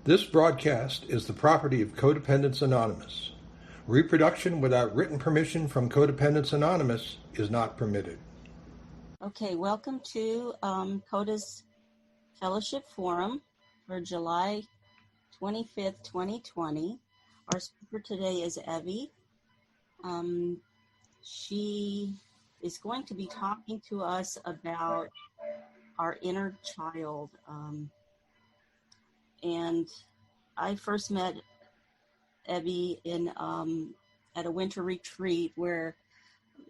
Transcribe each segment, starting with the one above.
This broadcast is the property of Codependents Anonymous. Reproduction without written permission from Codependents Anonymous is not permitted. Okay, welcome to CoDA's Fellowship Forum for July 25th, 2020. Our speaker today is Evie. She is going to be talking to us about our inner child. And I first met Evie in at a winter retreat where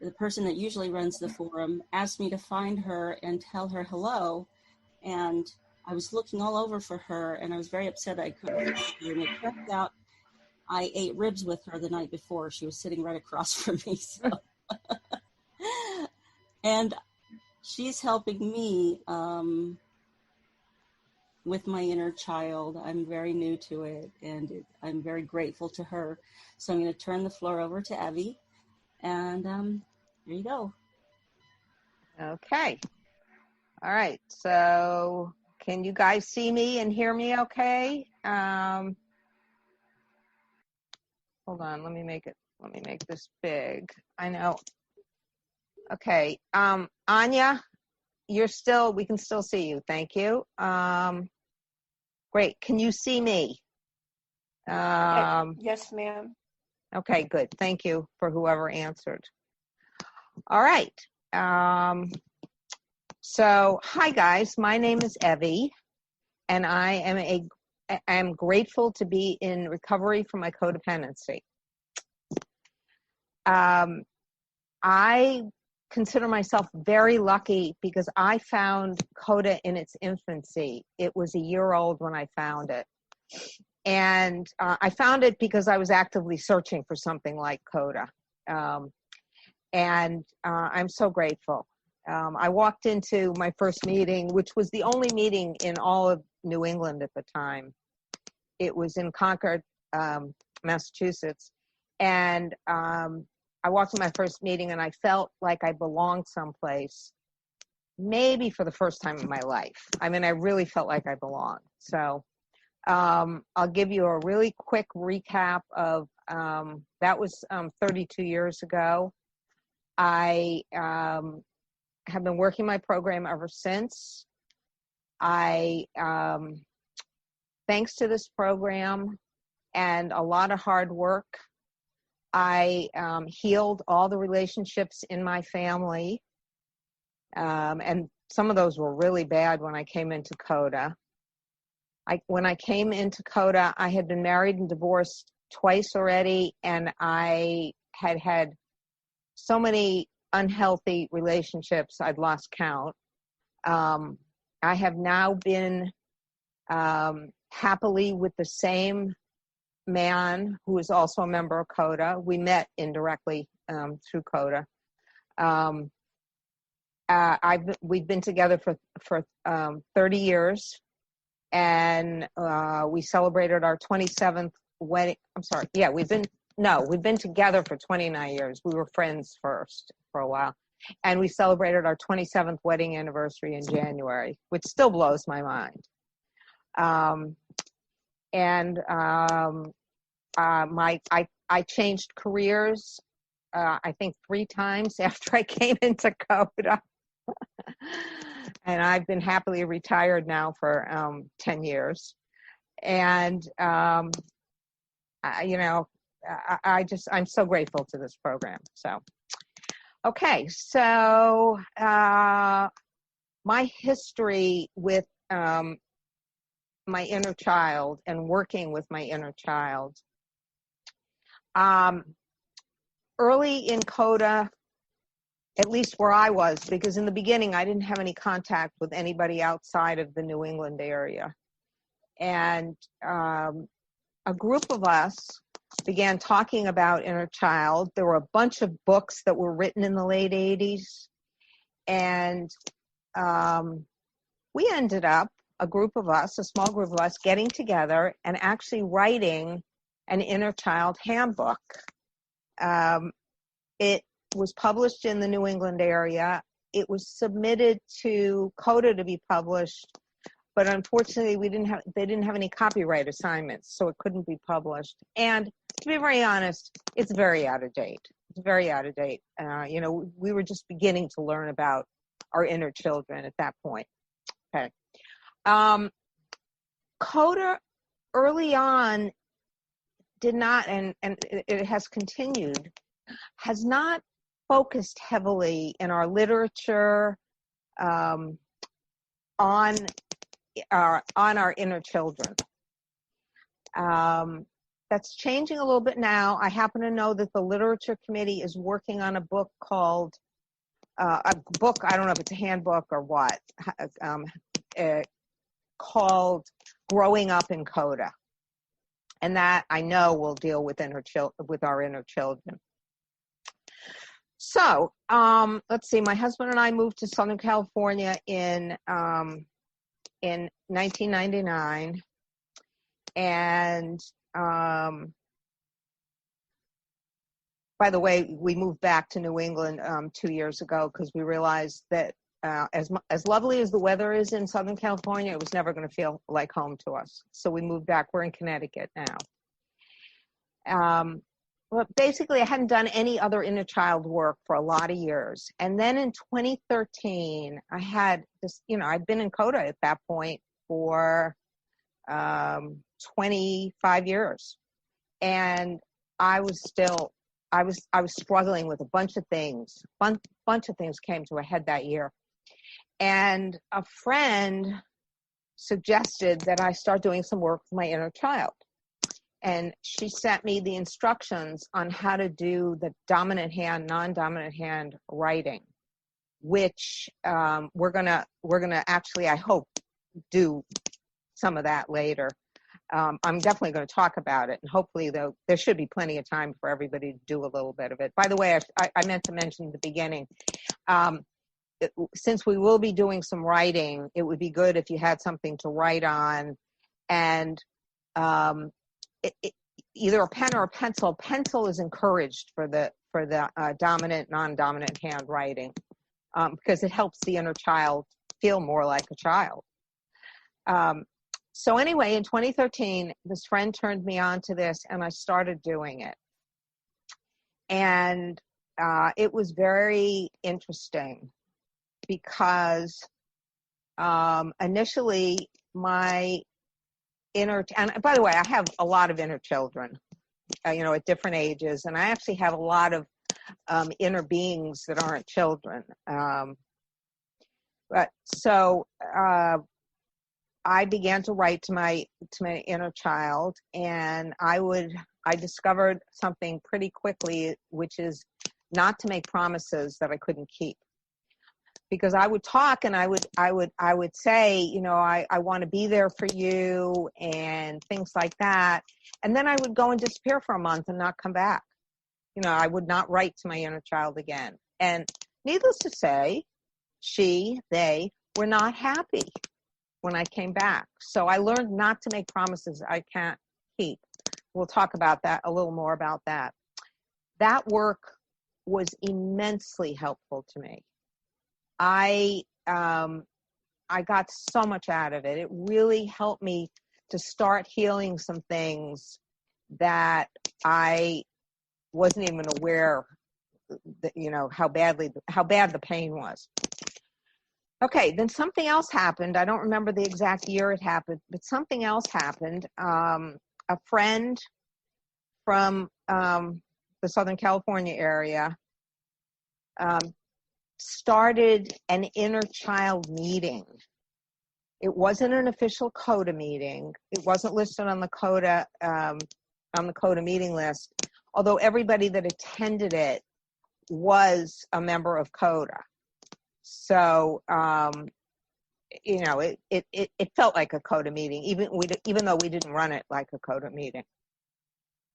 the person that usually runs the forum asked me to find her and tell her hello. And I was looking all over for her, and I was very upset I couldn't find her. And it turns out I ate ribs with her the night before. She was sitting right across from me. So. And she's helping me with my inner child. I'm very new to it, and I'm very grateful to her. So I'm going to turn the floor over to Evie, and here you go. Okay. All right. So can you guys see me and hear me okay? Hold on. Let me make this big. I know. Okay. Anya, we can still see you. Thank you. Great. Can you see me? Yes, ma'am. Okay, good. Thank you for whoever answered. All right. So, hi guys. My name is Evie, and I am grateful to be in recovery from my codependency. I consider myself very lucky because I found CoDA in its infancy. It was a year old when I found it. And I found it because I was actively searching for something like CoDA. And I'm so grateful. I walked into my first meeting, which was the only meeting in all of New England at the time. It was in Concord, Massachusetts. And I walked to my first meeting and I felt like I belonged someplace, maybe for the first time in my life. I mean, I really felt like I belonged. So I'll give you a really quick recap of, that was 32 years ago. I have been working my program ever since. Thanks to this program and a lot of hard work, I healed all the relationships in my family, and some of those were really bad when I came into CoDA. When I came into CoDA, I had been married and divorced twice already, and I had so many unhealthy relationships, I'd lost count. I have now been happily with the same man who is also a member of CoDA. We met indirectly through CoDA. We've been together for 30 years, and we celebrated our 27th wedding. I'm sorry. Yeah, we've been together for 29 years. We were friends first for a while, and we celebrated our 27th wedding anniversary in January, which still blows my mind. I changed careers, I think 3 times after I came into CoDA. And I've been happily retired now for 10 years. And, I'm so grateful to this program. So, okay. So, my history with my inner child and working with my inner child. Early in CoDA, at least where I was, because in the beginning I didn't have any contact with anybody outside of the New England area. And a group of us began talking about inner child. There were a bunch of books that were written in the late 80s. And we ended up, a small group of us, getting together and actually writing an inner child handbook. It was published in the New England area. It was submitted to CoDA to be published but unfortunately they didn't have any copyright assignments, so it couldn't be published. And to be very honest, it's very out of date. It's very out of date. We were just beginning to learn about our inner children at that point. Okay. CoDA early on did not, and it has continued, has not focused heavily in our literature on our inner children. That's changing a little bit now. I happen to know that the Literature Committee is working on a book called, I don't know if it's a handbook or what, called Growing Up in CoDA. And that I know will deal with our inner children. So, let's see, my husband and I moved to Southern California in 1999. And, by the way, we moved back to New England 2 years ago because we realized that as lovely as the weather is in Southern California, it was never going to feel like home to us. So we moved back. We're in Connecticut now. Well, basically, I hadn't done any other inner child work for a lot of years. And then in 2013, I had this, I'd been in CoDA at that point for 25 years. And I was struggling with a bunch of things. Bunch of things came to a head that year. And a friend suggested that I start doing some work with my inner child. And she sent me the instructions on how to do the dominant hand, non-dominant hand writing, which we're gonna actually, I hope, do some of that later. I'm definitely going to talk about it, and hopefully, though, there should be plenty of time for everybody to do a little bit of it. By the way, I meant to mention at the beginning, since we will be doing some writing, it would be good if you had something to write on, and either a pen or a pencil. Pencil is encouraged for the dominant, non-dominant handwriting because it helps the inner child feel more like a child. So anyway, in 2013, this friend turned me on to this, and I started doing it. And it was very interesting because initially my and by the way, I have a lot of inner children, at different ages, and I actually have a lot of inner beings that aren't children. But so I began to write to my inner child, and I discovered something pretty quickly, which is not to make promises that I couldn't keep. Because I would talk and I would say, I want to be there for you and things like that. And then I would go and disappear for a month and not come back. I would not write to my inner child again. And needless to say, they were not happy when I came back. So I learned not to make promises I can't keep. We'll talk about that, a little more about that. That work was immensely helpful to me. I got so much out of it. It really helped me to start healing some things that I wasn't even aware that, how bad the pain was. Okay, then something else happened. I don't remember the exact year it happened, but something else happened. A friend from the Southern California area started an inner child meeting. It wasn't an official CoDA meeting. It wasn't listed on the CoDA meeting list, although everybody that attended it was a member of CoDA. So, it felt like a CoDA meeting, even though we didn't run it like a CoDA meeting.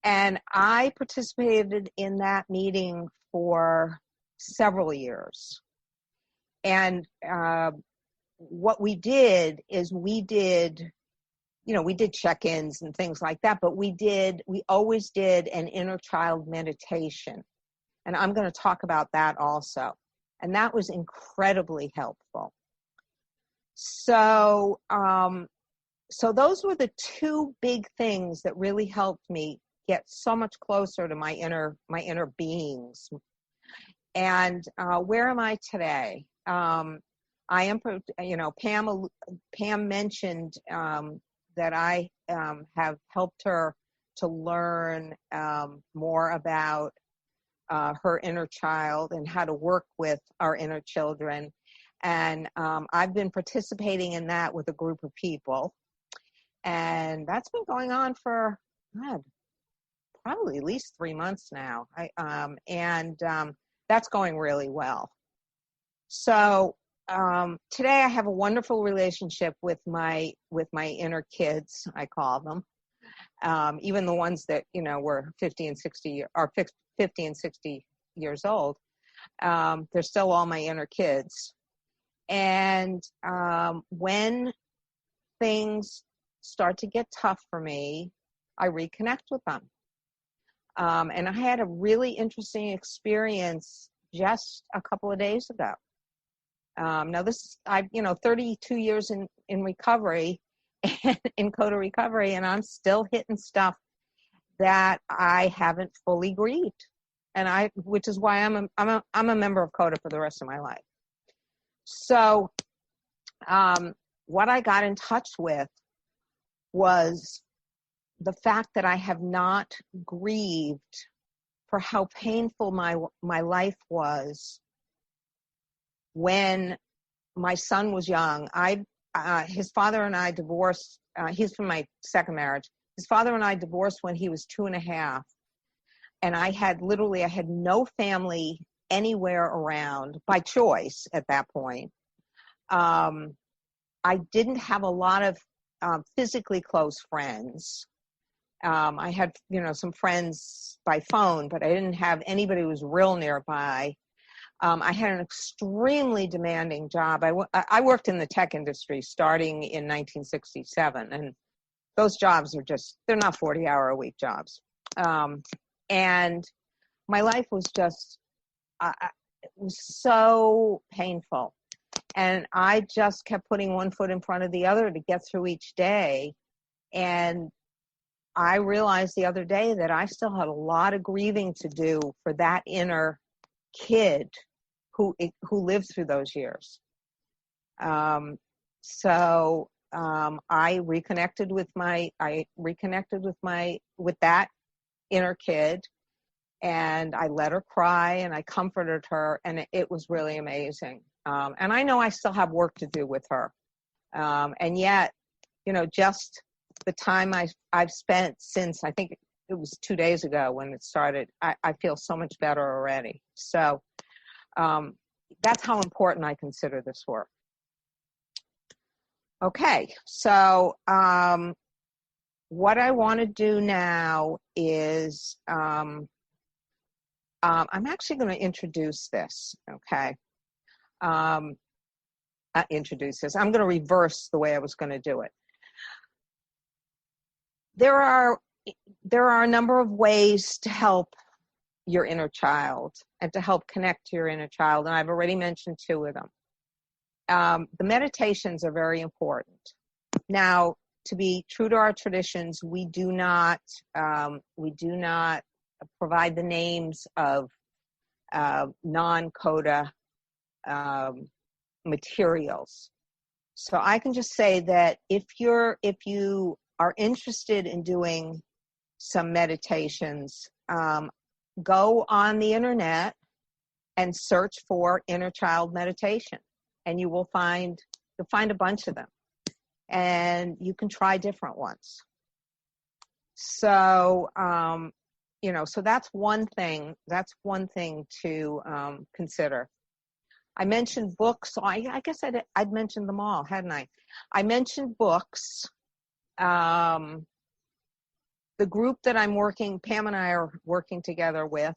And I participated in that meeting for several years. And what we did is we did check-ins and things like that, but we always did an inner child meditation. And I'm going to talk about that also. And that was incredibly helpful. So, so those were the two big things that really helped me get so much closer to my inner beings. And where am I today? I am, Pam mentioned that I have helped her to learn more about her inner child and how to work with our inner children. And I've been participating in that with a group of people. And that's been going on for, God, probably at least 3 months now. That's going really well. So today I have a wonderful relationship with my inner kids, I call them. Even the ones that, were 50 and 60 years old. They're still all my inner kids. And when things start to get tough for me, I reconnect with them. And I had a really interesting experience just a couple of days ago. Now this, 32 years in recovery, and in CoDA recovery, and I'm still hitting stuff that I haven't fully grieved, which is why I'm a member of CoDA for the rest of my life. So, what I got in touch with was the fact that I have not grieved for how painful my life was when my son was young. His father and I divorced. He's from my second marriage. His father and I divorced when he was 2.5. And I had no family anywhere around by choice at that point. I didn't have a lot of physically close friends. I had, some friends by phone, but I didn't have anybody who was real nearby. I had an extremely demanding job. I worked in the tech industry starting in 1967, and those jobs they're not 40-hour-a-week jobs. And my life was it was so painful. And I just kept putting one foot in front of the other to get through each day. And I realized the other day that I still had a lot of grieving to do for that inner kid who lived through those years. So I reconnected with that inner kid, and I let her cry and I comforted her, and it was really amazing. And I know I still have work to do with her. And yet, just the time I've spent since, I think it was 2 days ago when it started, I feel so much better already. So that's how important I consider this work. Okay, so what I want to do now is I'm actually going to introduce this, okay? Introduce this. I'm going to reverse the way I was going to do it. There are a number of ways to help your inner child and to help connect to your inner child, and I've already mentioned 2 of them. The meditations are very important. Now, to be true to our traditions, we do not provide the names of non-CoDA materials. So I can just say that if you are interested in doing some meditations, go on the internet and search for inner child meditation, and you'll find a bunch of them, and you can try different ones. So so that's one thing to consider. I mentioned books. So I guess I'd mentioned them all, hadn't I? I mentioned books. The group that Pam and I are working together with,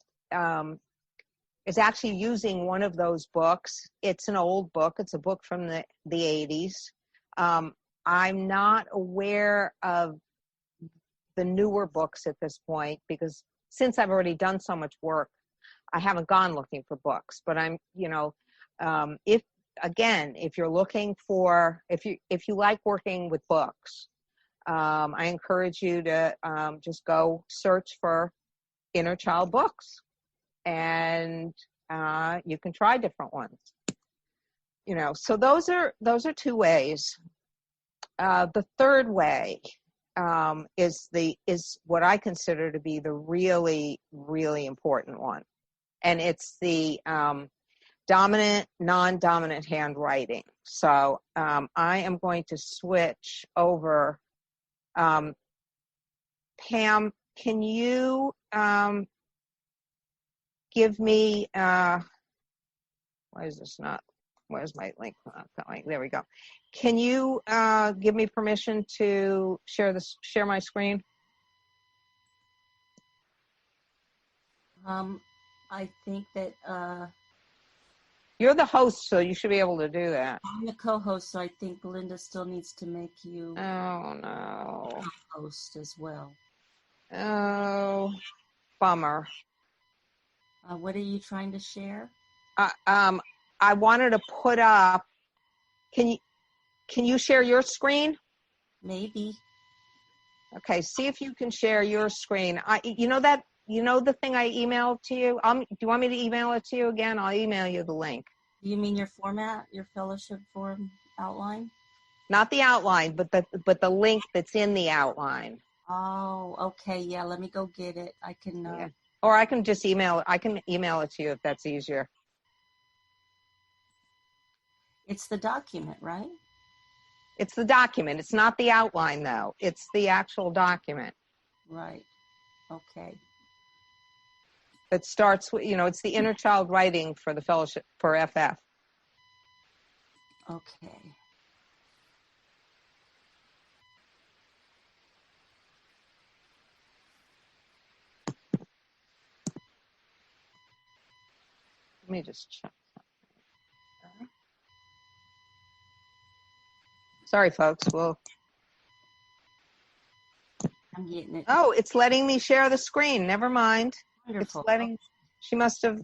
is actually using one of those books. It's an old book. It's a book from the 80s. I'm not aware of the newer books at this point because since I've already done so much work, I haven't gone looking for books. But I'm, again, if you're looking for, if you like working with books, I encourage you to just go search for inner child books, and you can try different ones. So those are 2 ways. The third way is what I consider to be the really, really important one, and it's the dominant, non-dominant handwriting. So I am going to switch over. Pam, can you give me, where's my link not going? There we go. Can you give me permission to share my screen? I think that You're the host, so you should be able to do that. I'm the co-host, so I think Linda still needs to make you Oh, no. host as well. Oh, bummer. What are you trying to share? I wanted to put up, can you share your screen? Maybe. Okay, see if you can share your screen. The thing I emailed to you? Do you want me to email it to you again? I'll email you the link. You mean your format, your fellowship form outline? Not the outline, but the link that's in the outline. Oh, okay. Yeah, let me go get it. I can. Yeah. Or I can just email it. I can email it to you if that's easier. It's the document, right? It's the document. It's not the outline, though. It's the actual document. Right. Okay. That starts with, it's the inner child writing for the fellowship for FF. Okay. Let me just check. Sorry, folks. I'm getting it. Oh, it's letting me share the screen. Never mind. Wonderful. She must have.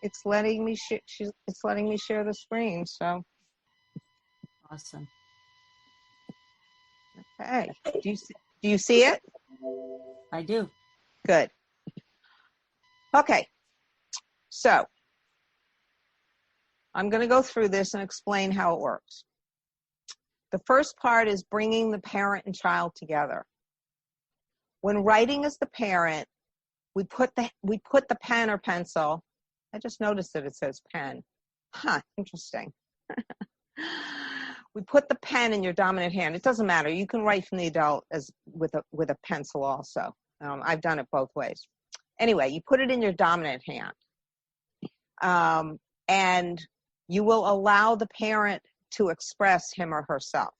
It's letting me. It's letting me share the screen. So. Awesome. Okay. Do you see it? I do. Good. Okay. So. I'm going to go through this and explain how it works. The first part is bringing the parent and child together. When writing as the parent, we put the pen or pencil. I just noticed that it says pen. Interesting. We put the pen in your dominant hand. It doesn't matter. You can write from the adult as with a pencil also. I've done it both ways. Anyway, you put it in your dominant hand. And you will allow the parent to express him or herself.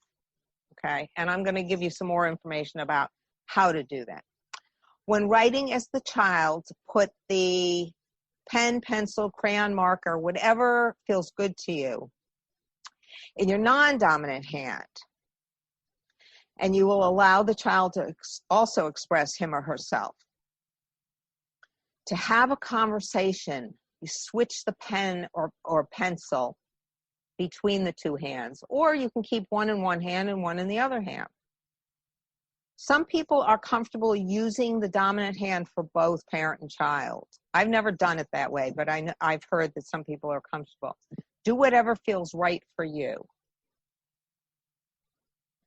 Okay? And I'm going to give you some more information about how to do that. When writing as the child, put the pen, pencil, crayon, marker, whatever feels good to you, in your non-dominant hand. And you will allow the child to also express him or herself. To have a conversation, you switch the pen or pencil between the 2 hands, or you can keep one in one hand and one in the other hand. Some people are comfortable using the dominant hand for both parent and child. I've never done it that way, but I've heard that some people are comfortable. Do whatever feels right for you.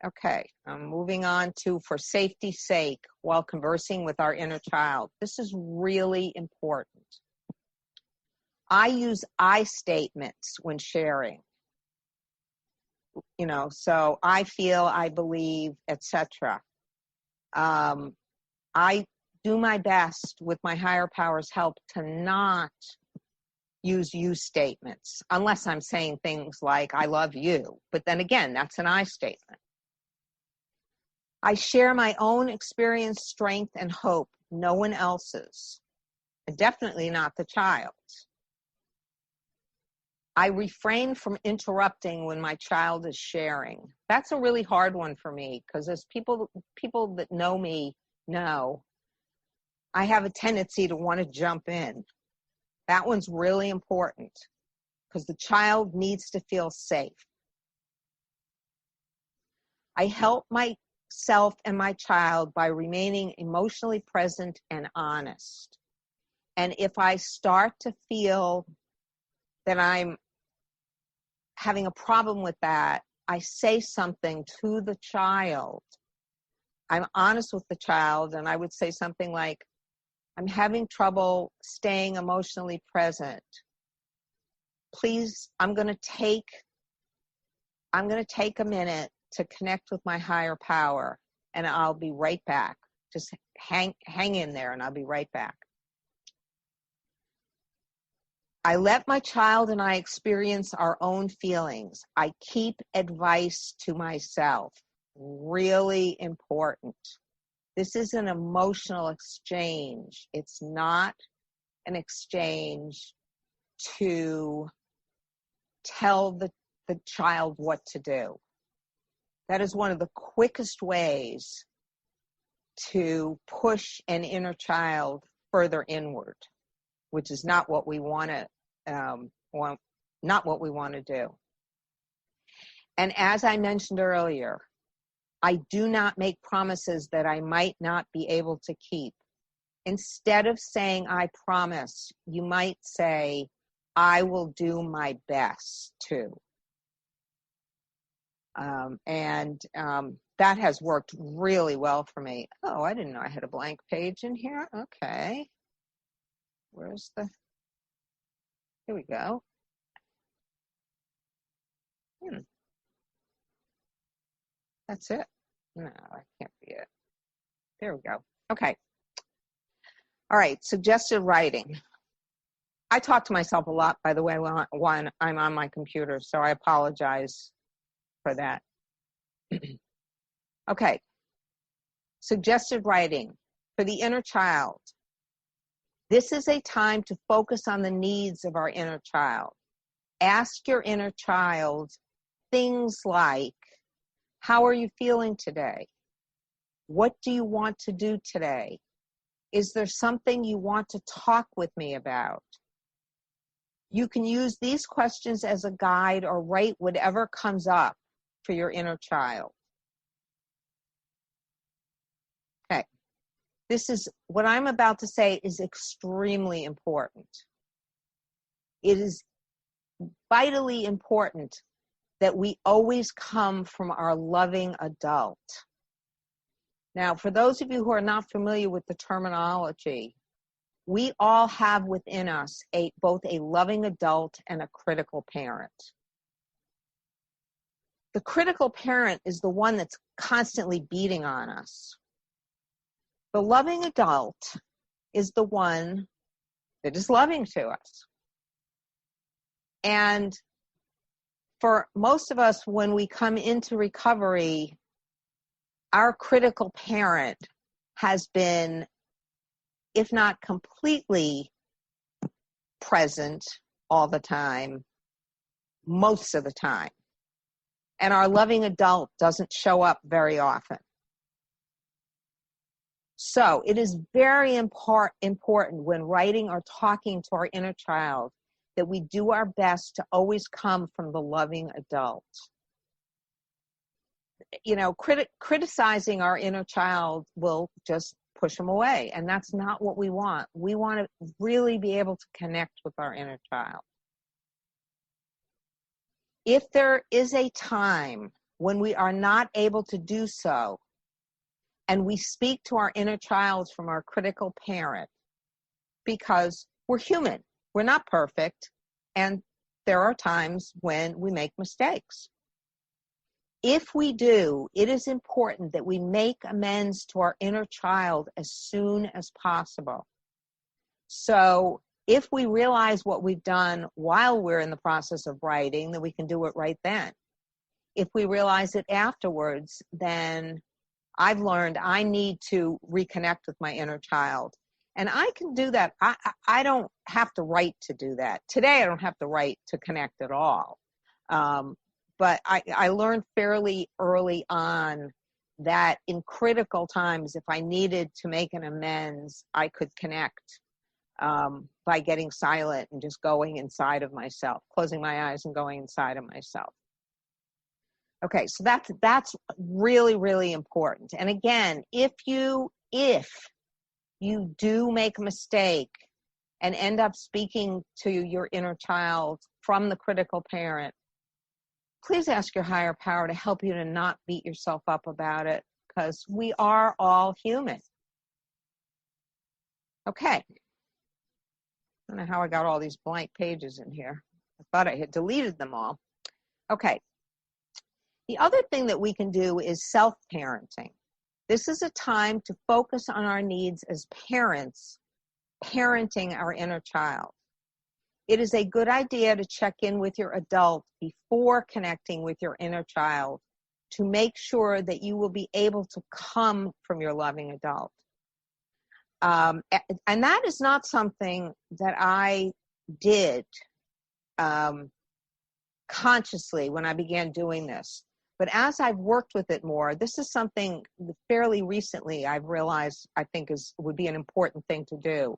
Okay, I'm moving on to for safety's sake while conversing with our inner child. This is really important. I use I statements when sharing. So I feel, I believe, etc. I do my best with my higher power's help to not use you statements unless I'm saying things like, I love you. But then again, that's an I statement. I share my own experience, strength, and hope, no one else's, and definitely not the child's. I refrain from interrupting when my child is sharing. That's a really hard one for me because as people that know me know, I have a tendency to want to jump in. That one's really important. because the child needs to feel safe. I help myself and my child by remaining emotionally present and honest. And if I start to feel that I'm having a problem with that, I say something to the child. I'm honest with the child, and I would say something like, I'm having trouble staying emotionally present. Please, I'm going to take a minute to connect with my higher power, and I'll be right back. Just hang in there, and I'll be right back. I let my child and I experience our own feelings. I keep advice to myself. Really important. This is an emotional exchange. It's not an exchange to tell the child what to do. That is one of the quickest ways to push an inner child further inward, which is not what we want to do. And as I mentioned earlier, I do not make promises that I might not be able to keep. Instead of saying, I promise, you might say, I will do my best to. That has worked really well for me. Oh, I didn't know I had a blank page in here. Okay. Here we go. That's it. No, that can't be it. There we go. Okay. All right, suggested writing. I talk to myself a lot, by the way, when I'm on my computer, so I apologize for that. Okay. Suggested writing for the inner child. This is a time to focus on the needs of our inner child. Ask your inner child things like, how are you feeling today? What do you want to do today? Is there something you want to talk with me about? You can use these questions as a guide or write whatever comes up for your inner child. Okay. What I'm about to say is extremely important. It is vitally important that we always come from our loving adult. Now, for those of you who are not familiar with the terminology, we all have within us both a loving adult and a critical parent. The critical parent is the one that's constantly beating on us. The loving adult is the one that is loving to us. And for most of us, when we come into recovery, our critical parent has been, if not completely present all the time, most of the time. And our loving adult doesn't show up very often. So it is very important when writing or talking to our inner child that we do our best to always come from the loving adult. You know, criticizing our inner child will just push them away, and that's not what we want. We want to really be able to connect with our inner child. If there is a time when we are not able to do so, and we speak to our inner child from our critical parent, because we're human, we're not perfect, and there are times when we make mistakes. If we do, it is important that we make amends to our inner child as soon as possible. So if we realize what we've done while we're in the process of writing, then we can do it right then. If we realize it afterwards, then I've learned I need to reconnect with my inner child. And I can do that. I don't have to write to do that. Today, I don't have to write to connect at all. But I learned fairly early on that in critical times, if I needed to make an amends, I could connect by getting silent and just going inside of myself, closing my eyes and going inside of myself. Okay, so that's really, really important. And again, if you do make a mistake and end up speaking to your inner child from the critical parent, please ask your higher power to help you to not beat yourself up about it, because we are all human. Okay. I don't know how I got all these blank pages in here. I thought I had deleted them all. Okay. The other thing that we can do is self-parenting. This is a time to focus on our needs as parents, parenting our inner child. It is a good idea to check in with your adult before connecting with your inner child to make sure that you will be able to come from your loving adult. And that is not something that I did consciously when I began doing this. But as I've worked with it more, this is something fairly recently I've realized I think would be an important thing to do,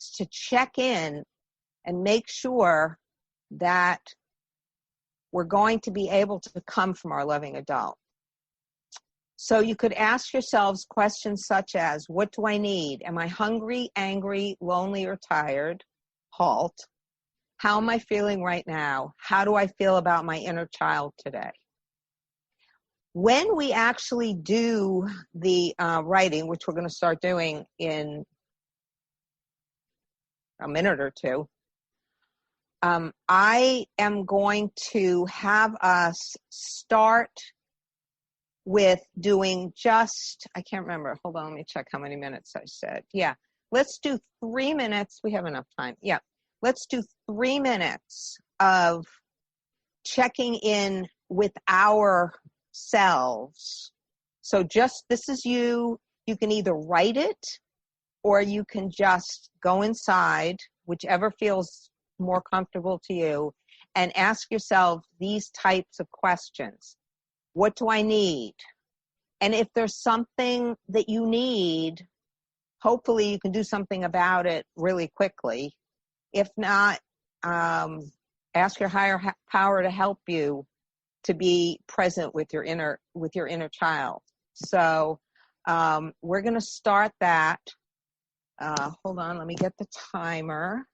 is to check in and make sure that we're going to be able to come from our loving adult. So you could ask yourselves questions such as, what do I need? Am I hungry, angry, lonely, or tired? Halt. How am I feeling right now? How do I feel about my inner child today? When we actually do the writing, which we're going to start doing in a minute or two, I am going to have us start with doing I can't remember. Hold on, let me check how many minutes I said. Yeah, let's do 3 minutes. We have enough time. Yeah, let's do 3 minutes of checking in with ourselves. So this is you. You can either write it or you can just go inside, whichever feels more comfortable to you, and ask yourself these types of questions. What do I need? And if there's something that you need, hopefully you can do something about it really quickly. If not, ask your higher power to help you to be present with your inner child. So we're going to start that. Hold on, let me get the timer.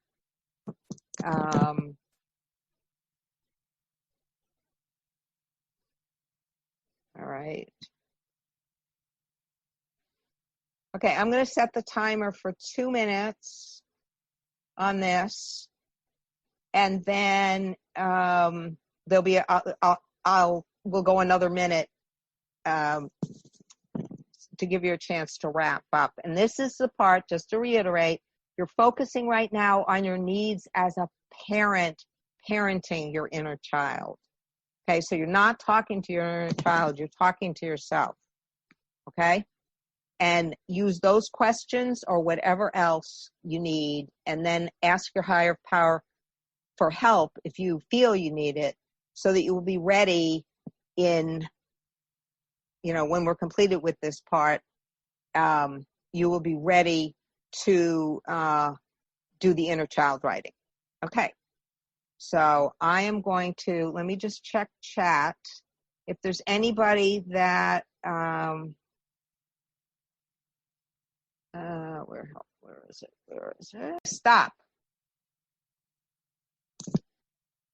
All right. Okay, I'm going to set the timer for 2 minutes on this, and then there'll be we'll go another minute to give you a chance to wrap up. And this is the part, just to reiterate, you're focusing right now on your needs as a parent, parenting your inner child. Okay, so you're not talking to your inner child, you're talking to yourself. Okay? And use those questions or whatever else you need, and then ask your higher power for help if you feel you need it, so that you will be ready when we're completed with this part, you will be ready to do the inner child writing. Okay. So I am going to, let me just check chat. If there's anybody that, where is it? Stop.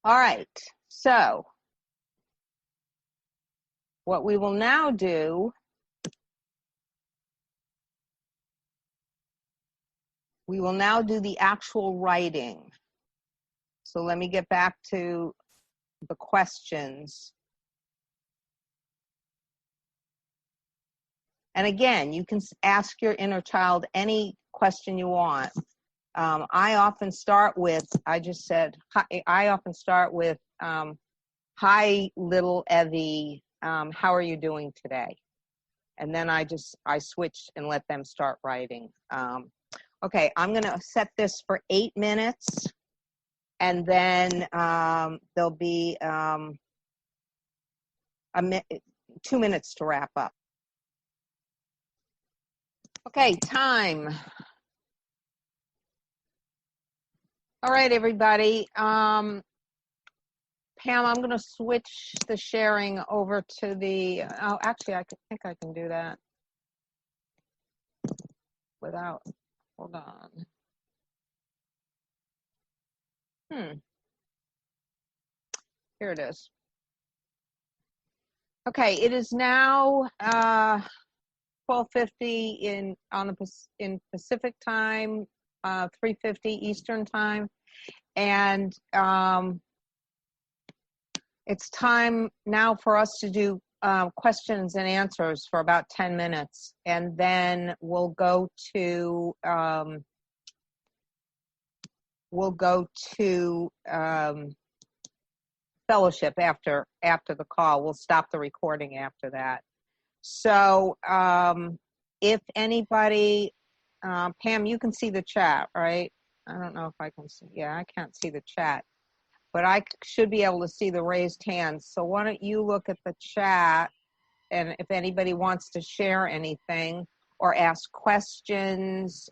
All right. So what we will now do, the actual writing. So let me get back to the questions. And again, you can ask your inner child any question you want. I often start with, hi, little Evie, how are you doing today? And then I switch and let them start writing. Okay, I'm going to set this for 8 minutes. And then there'll be 2 minutes to wrap up. Okay, time. All right, everybody. Pam, I'm going to switch the sharing over to the, oh, actually, think I can do that without, hold on. Here it is. Okay, it is now 12:50 in Pacific time, 3:50 Eastern time, and it's time now for us to do questions and answers for about 10 minutes, and then we'll go to fellowship after the call. We'll stop the recording after that. So if anybody, Pam, you can see the chat, right? I don't know if I can see. Yeah, I can't see the chat, but I should be able to see the raised hands. So why don't you look at the chat, and if anybody wants to share anything or ask questions,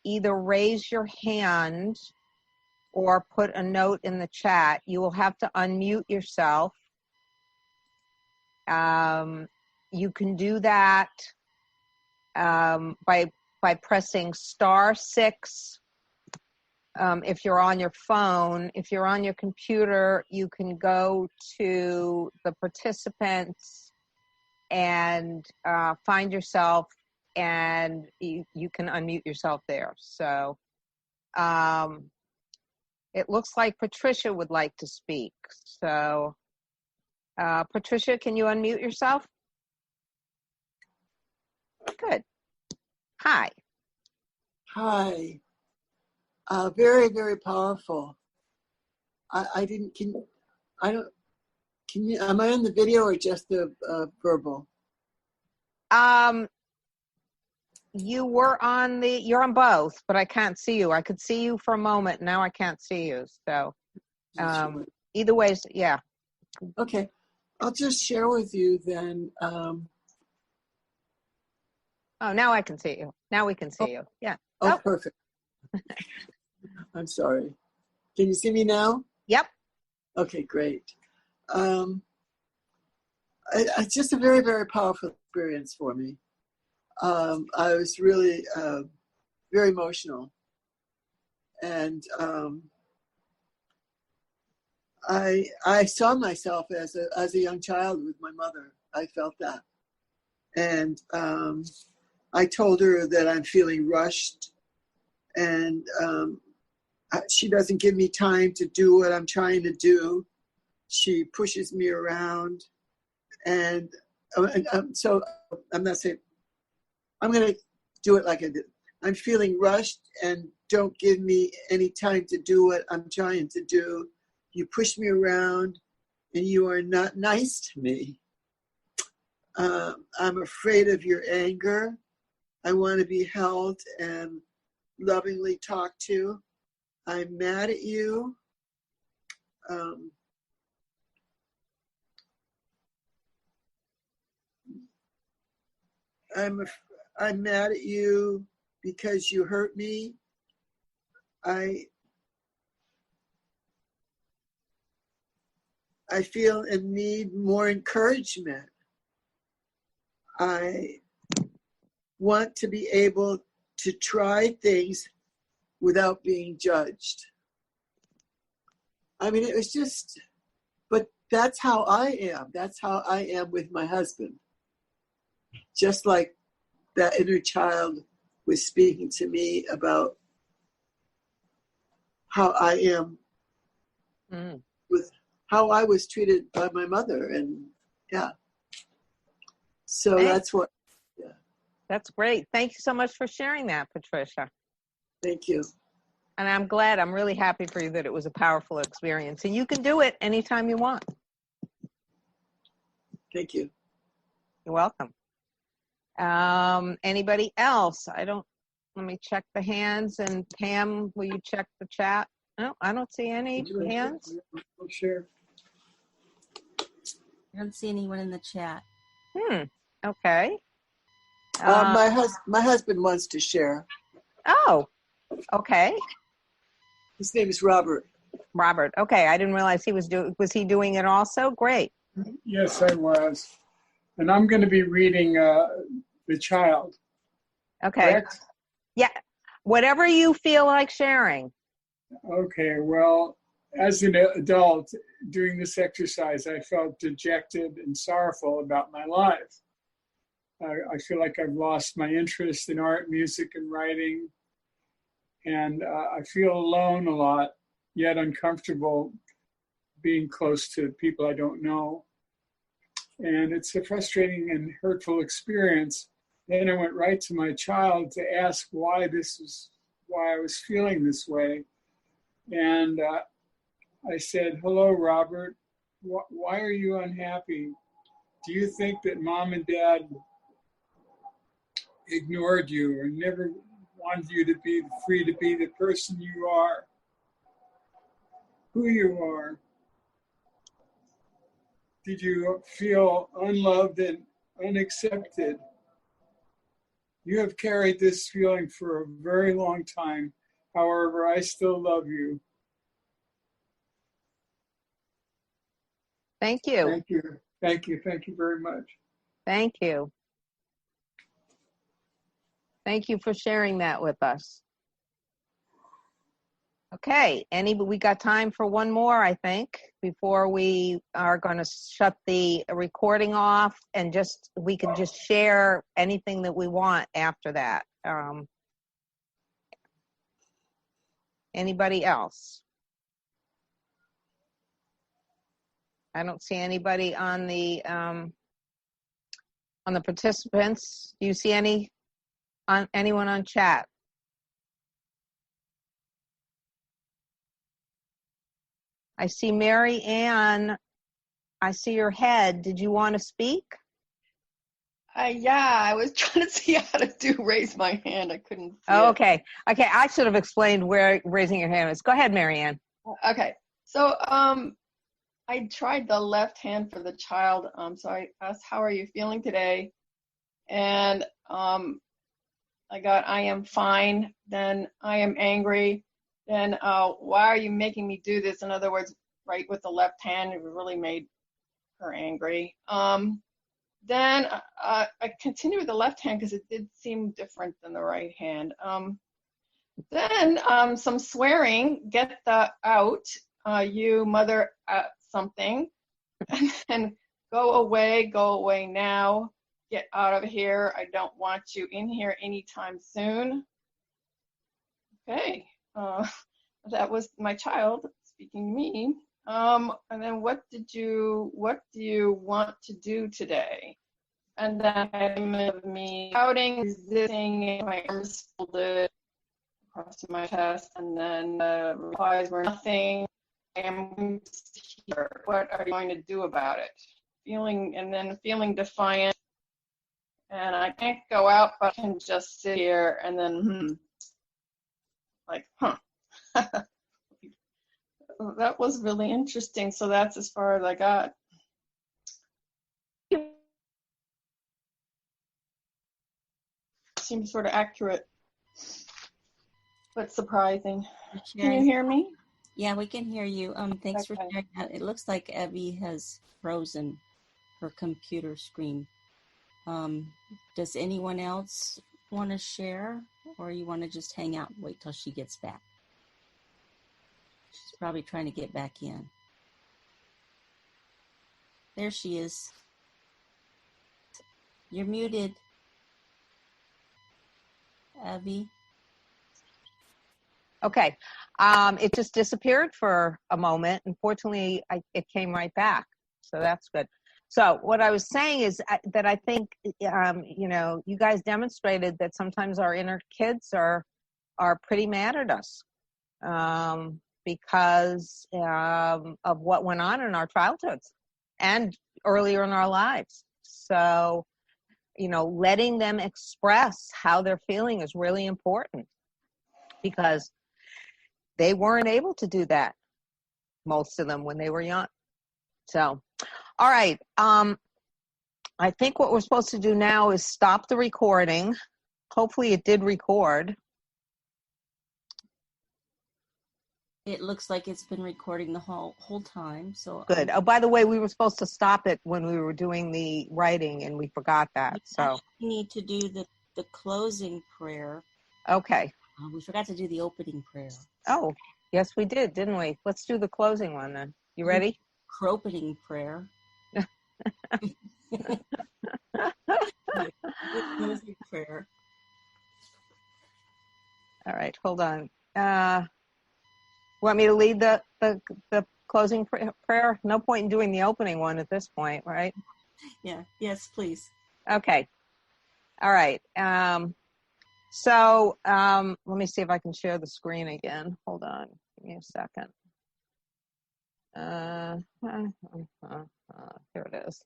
either raise your hand or put a note in the chat. You will have to unmute yourself. You can do that by pressing *6. If you're on your phone, if you're on your computer, you can go to the participants and find yourself, and you can unmute yourself there. So it looks like Patricia would like to speak. So Patricia, can you unmute yourself? Good. Hi. Hi. Very, very powerful. Am I on the video or just the verbal? You're on both, but I can't see you. I could see you for a moment. Now I can't see you. So either way, yeah. Okay. I'll just share with you then. Oh, now I can see you. Now we can see you. Yeah. Oh, perfect. I'm sorry. Can you see me now? Yep. Okay, great. It's just a very, very powerful experience for me. I was really very emotional. And I saw myself as a young child with my mother. I felt that. And I told her that I'm feeling rushed, and she doesn't give me time to do what I'm trying to do. She pushes me around. And so I'm not saying, I'm going to do it like I did. I'm feeling rushed and don't give me any time to do what I'm trying to do. You push me around and you are not nice to me. I'm afraid of your anger. I want to be held and lovingly talked to. I'm mad at you. I'm mad at you because you hurt me. I feel in need more encouragement. I want to be able to try things without being judged. I mean, it was just, but that's how I am. That's how I am with my husband. Just like that inner child was speaking to me about how I am with how I was treated by my mother. And yeah. So that's what, yeah. That's great. Thank you so much for sharing that, Patricia. Thank you. And I'm really happy for you that it was a powerful experience. And you can do it anytime you want. Thank you. You're welcome. Anybody else? Let me check the hands. And Pam, will you check the chat? No, I don't see any hands. Sure. I don't see anyone in the chat. Okay. My husband wants to share. Oh, okay. His name is Robert. Robert. Okay, I didn't realize was he doing it also? Great. Yes, I was. And I'm going to be reading The Child. Okay. Correct? Yeah. Whatever you feel like sharing. Okay, well, as an adult doing this exercise, I felt dejected and sorrowful about my life. I feel like I've lost my interest in art, music, and writing. And I feel alone a lot, yet uncomfortable being close to people I don't know. And it's a frustrating and hurtful experience. Then I went right to my child to ask why I was feeling this way. And I said, "Hello, Robert. Why are you unhappy? Do you think that mom and dad ignored you or never wanted you to be free to be the person you are, who you are? Did you feel unloved and unaccepted? You have carried this feeling for a very long time. However, I still love you." Thank you. Thank you. Thank you. Thank you very much. Thank you. Thank you for sharing that with us. Okay, we got time for one more, I think, before we are going to shut the recording off, and we can just share anything that we want after that. Anybody else? I don't see anybody on the participants. Do you see anyone on chat? I see Mary Ann. I see your head. Did you want to speak? Yeah, I was trying to see how to raise my hand. I couldn't see Oh, it. okay. Okay, I should have explained where raising your hand is. Go ahead, Mary Ann. Okay, so I tried the left hand for the child. So I asked, "How are you feeling today?" And I got, "I am fine." Then, "I am angry." Then, "Why are you making me do this?" In other words, right with the left hand, it really made her angry. Then I continued with the left hand because it did seem different than the right hand. Then some swearing, "Get that out, you mother something," and then go away now, get out of here, I don't want you in here anytime soon." Okay, that was my child speaking to me. And then what do you want to do today? And then I had me shouting, resisting, my arms folded across my chest, and then the replies were nothing. I am here. What are you going to do about it? Feeling defiant, and I can't go out, but I can just sit here and then That was really interesting. So that's as far as I got. Seems sort of accurate, but surprising. Can you hear me? Yeah, we can hear you. Thanks for Okay. sharing that. It looks like Evie has frozen her computer screen. Does anyone else want to share, or you want to just hang out and wait till she gets back? She's probably trying to get back in. There she is. You're muted, Evie. Okay. It just disappeared for a moment. Unfortunately, it came right back. So that's good. So what I was saying is that I think, you guys demonstrated that sometimes our inner kids are pretty mad at us because of what went on in our childhoods and earlier in our lives. So, letting them express how they're feeling is really important because they weren't able to do that, most of them, when they were young. So, all right. I think what we're supposed to do now is stop the recording. Hopefully it did record. It looks like it's been recording the whole time. So Good. Oh, by the way, we were supposed to stop it when we were doing the writing, and we forgot that. we So, actually need to do the closing prayer. okay. We forgot to do the opening prayer. Oh, yes, we did, didn't we? Let's do the closing one then. You ready? Cropening prayer. The closing prayer. All right, hold on. Want me to lead the closing prayer? No point in doing the opening one at this point, right? Yeah. Yes, please. Okay. All right. So let me see if I can share the screen again. Hold on. Give me a second. Here it is.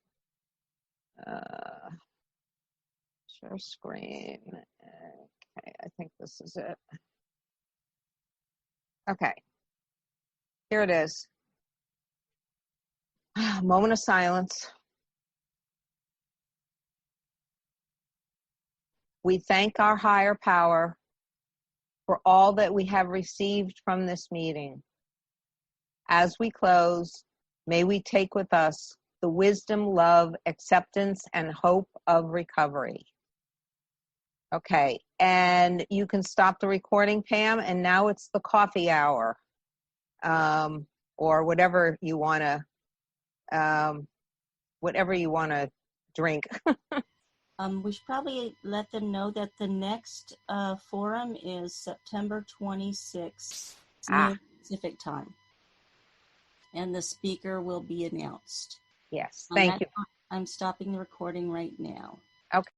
Share screen. Okay, I think this is it. Okay. Here it is. Moment of silence. We thank our higher power for all that we have received from this meeting. As we close, may we take with us the wisdom, love, acceptance, and hope of recovery. Okay, and you can stop the recording, Pam, and now it's the coffee hour, or whatever you want to drink. We should probably let them know that the next forum is September 26th, noon Pacific time. And the speaker will be announced. Yes, thank you. I'm stopping the recording right now. Okay.